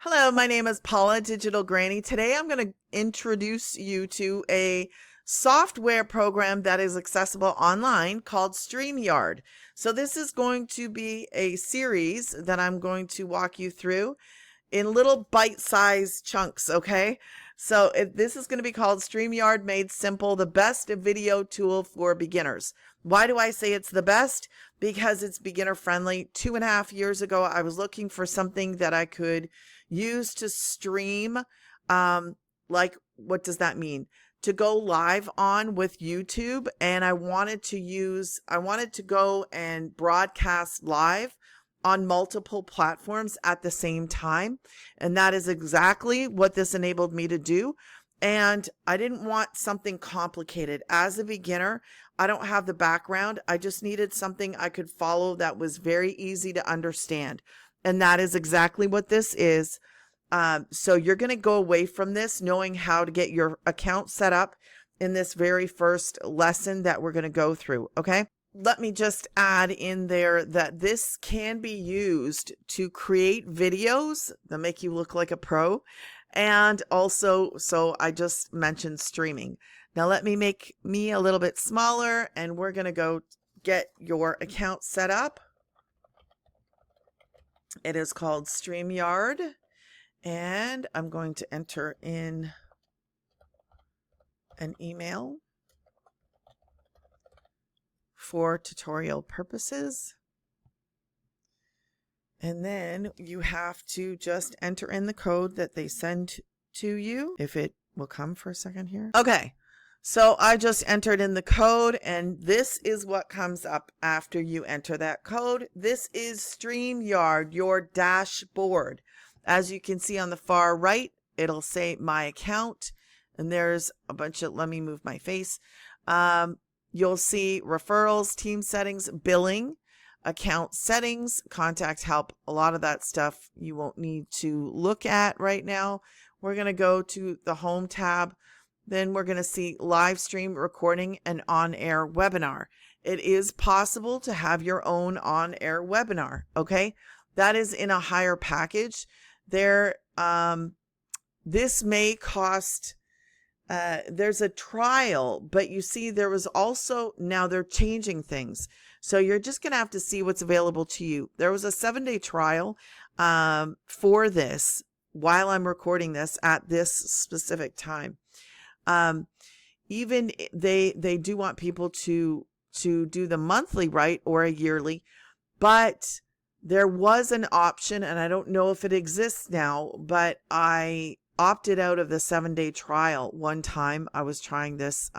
Hello, my name is Paula, Digital Granny. Today I'm going to introduce you to a software program that is accessible online called StreamYard. So this is going to be a series that I'm going to walk you through in little bite-sized chunks, okay? So this is going to be called StreamYard Made Simple, the best video tool for beginners. Why do I say it's the best? Because it's beginner friendly. 2.5 years ago, I was looking for something that I could use to stream. Like, what does that mean? To go live on with YouTube. And I wanted to go and broadcast live on multiple platforms at the same time. And that is exactly what this enabled me to do. And I didn't want something complicated. As a beginner, I don't have the background. I just needed something I could follow that was very easy to understand. And that is exactly what this is. So you're going to go away from this knowing how to get your account set up in this very first lesson that we're going to go through. Okay. Let me just add in there that this can be used to create videos that make you look like a pro. And also, so I just mentioned streaming. Now let me make me a little bit smaller and we're going to go get your account set up. It is called StreamYard. And I'm going to enter in an email for tutorial purposes. And then you have to just enter in the code that they send to you. If it will come for a second here. Okay. So I just entered in the code and this is what comes up after you enter that code. This is StreamYard, your dashboard. As you can see on the far right, it'll say my account and there's a bunch of, let me move my face. You'll see referrals, team settings, billing, account settings, contact help. A lot of that stuff you won't need to look at right now. We're going to go to the home tab. Then we're going to see live stream recording and on-air webinar. It is possible to have your own on-air webinar. Okay. That is in a higher package. This may cost, there's a trial, but you see there was also, now they're changing things. So you're just going to have to see what's available to you. There was a 7-day trial for this while I'm recording this at this specific time. Even they do want people to do the monthly, right, or a yearly, but there was an option, and I don't know if it exists now, but I opted out of the 7-day trial one time. I was trying this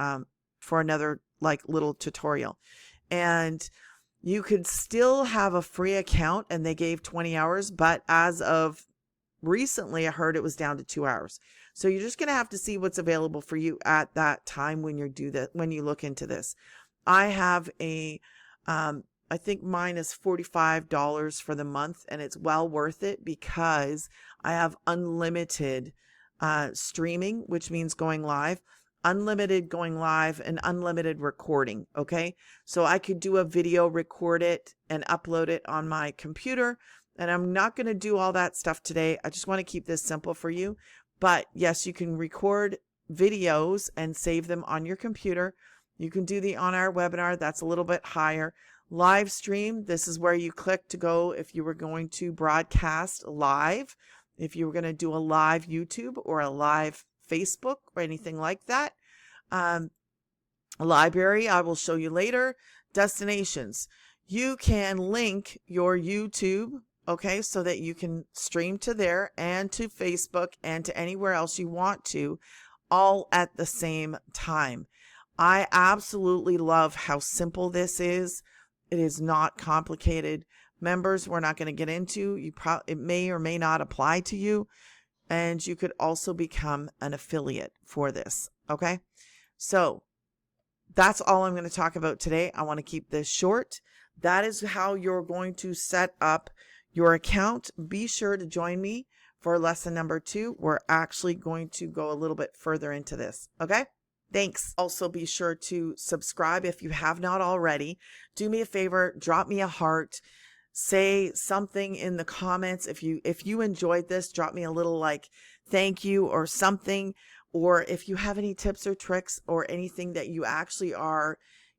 for another like little tutorial, and you could still have a free account, and they gave 20 hours, but as of recently, I heard it was down to 2 hours. So you're just going to have to see what's available for you at that time when when you look into this. I have a, I think mine is $45 for the month, and it's well worth it because I have unlimited streaming, which means going live, unlimited going live, and unlimited recording. Okay. So I could do a video, record it, and upload it on my computer. And I'm not going to do all that stuff today. I just want to keep this simple for you. But yes, you can record videos and save them on your computer. You can do the on-air webinar. That's a little bit higher. Live stream, this is where you click to go if you were going to broadcast live, if you were going to do a live YouTube or a live Facebook or anything like that. Library, I will show you later. Destinations, you can link your YouTube, okay, so that you can stream to there and to Facebook and to anywhere else you want to, all at the same time. I absolutely love how simple this is. It is not complicated. Members, we're not going to get into. It may or may not apply to you. And you could also become an affiliate for this. Okay. So that's all I'm going to talk about today. I want to keep this short. That is how you're going to set up your account. Be sure to join me for lesson number 2. We're actually going to go a little bit further into this. Okay. Thanks. Also be sure to subscribe if you have not already. Do me a favor, drop me a heart, say something in the comments. If you enjoyed this, drop me a little like thank you or something. Or if you have any tips or tricks or anything that you actually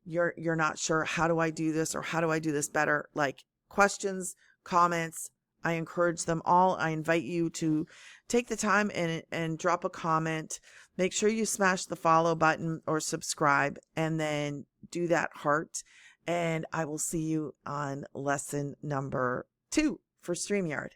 you're not sure, how do I do this or how do I do this better? Like questions, comments, I encourage them all. I invite you to take the time and drop a comment. Make sure you smash the follow button or subscribe, and then do that heart. And I will see you on lesson number 2 for StreamYard.